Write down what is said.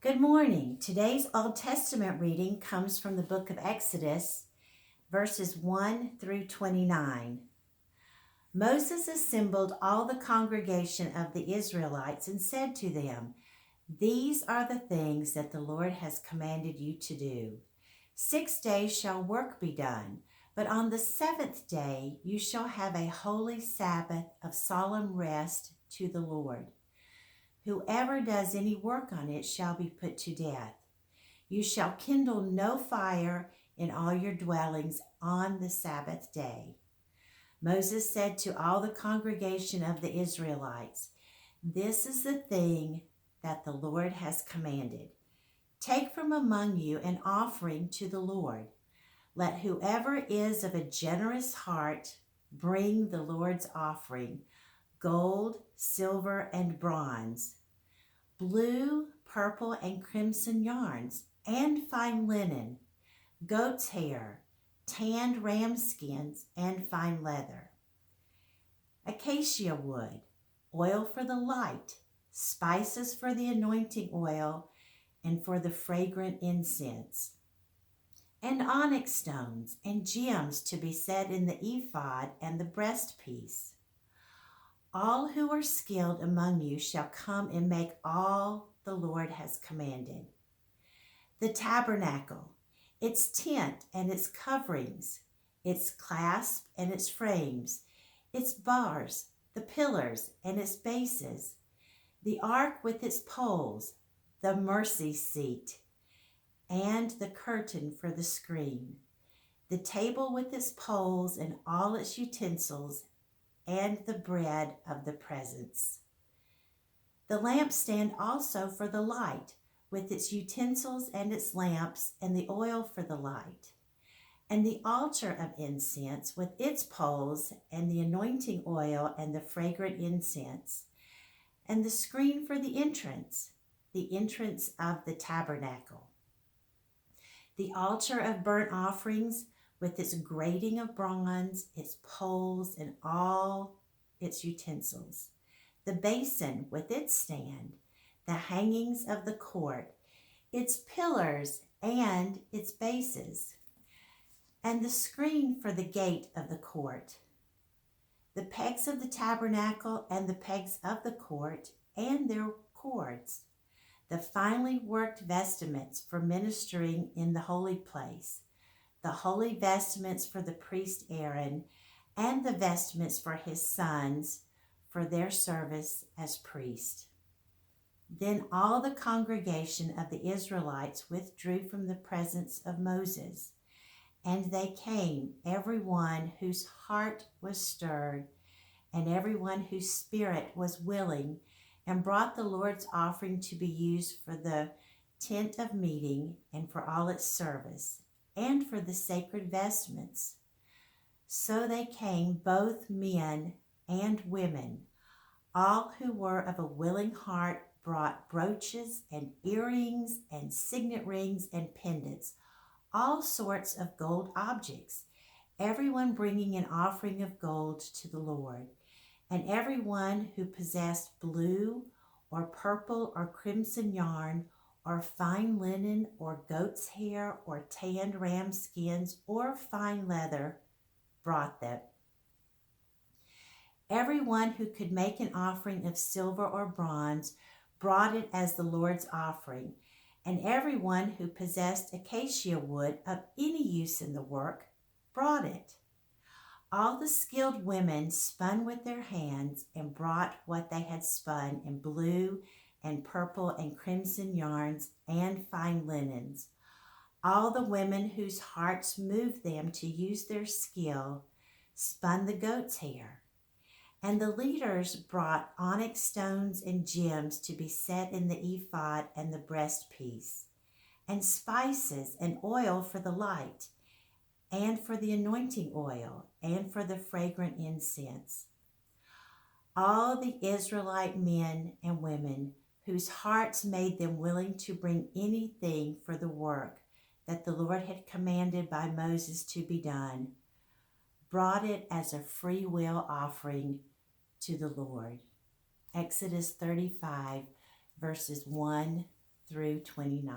Good morning. Today's Old Testament reading comes from the book of Exodus, verses 1 through 29. Moses assembled all the congregation of the Israelites and said to them, "These are the things that the Lord has commanded you to do. 6 days shall work be done, but on the seventh day you shall have a holy Sabbath of solemn rest to the Lord. Whoever does any work on it shall be put to death. You shall kindle no fire in all your dwellings on the Sabbath day." Moses said to all the congregation of the Israelites, "This is the thing that the Lord has commanded. Take from among you an offering to the Lord. Let whoever is of a generous heart bring the Lord's offering, gold, silver, and bronze, blue, purple, and crimson yarns, and fine linen, goat's hair, tanned ram skins, and fine leather, acacia wood, oil for the light, spices for the anointing oil and for the fragrant incense, and onyx stones and gems to be set in the ephod and the breastpiece. All who are skilled among you shall come and make all the Lord has commanded. The tabernacle, its tent and its coverings, its clasp and its frames, its bars, the pillars and its bases, the ark with its poles, the mercy seat, and the curtain for the screen, the table with its poles and all its utensils, and the bread of the presence. The lampstand also for the light, with its utensils and its lamps, and the oil for the light, and the altar of incense with its poles, and the anointing oil and the fragrant incense, and the screen for the entrance of the tabernacle. The altar of burnt offerings with its grating of bronze, its poles, and all its utensils, the basin with its stand, the hangings of the court, its pillars and its bases, and the screen for the gate of the court, the pegs of the tabernacle and the pegs of the court and their cords, the finely worked vestments for ministering in the holy place, the holy vestments for the priest Aaron, and the vestments for his sons for their service as priest. Then all the congregation of the Israelites withdrew from the presence of Moses, and they came, everyone whose heart was stirred, and everyone whose spirit was willing, and brought the Lord's offering to be used for the tent of meeting and for all its service, and for the sacred vestments. So they came, both men and women. All who were of a willing heart brought brooches and earrings and signet rings and pendants, all sorts of gold objects, everyone bringing an offering of gold to the Lord. And everyone who possessed blue or purple or crimson yarn or fine linen or goat's hair or tanned ram skins or fine leather brought them. Everyone who could make an offering of silver or bronze brought it as the Lord's offering, and everyone who possessed acacia wood of any use in the work brought it. All the skilled women spun with their hands and brought what they had spun in blue and purple and crimson yarns and fine linens. All the women whose hearts moved them to use their skill spun the goat's hair. And the leaders brought onyx stones and gems to be set in the ephod and the breastpiece, and spices and oil for the light, and for the anointing oil, and for the fragrant incense. All the Israelite men and women whose hearts made them willing to bring anything for the work that the Lord had commanded by Moses to be done, brought it as a free will offering to the Lord. Exodus 35, verses 1 through 29.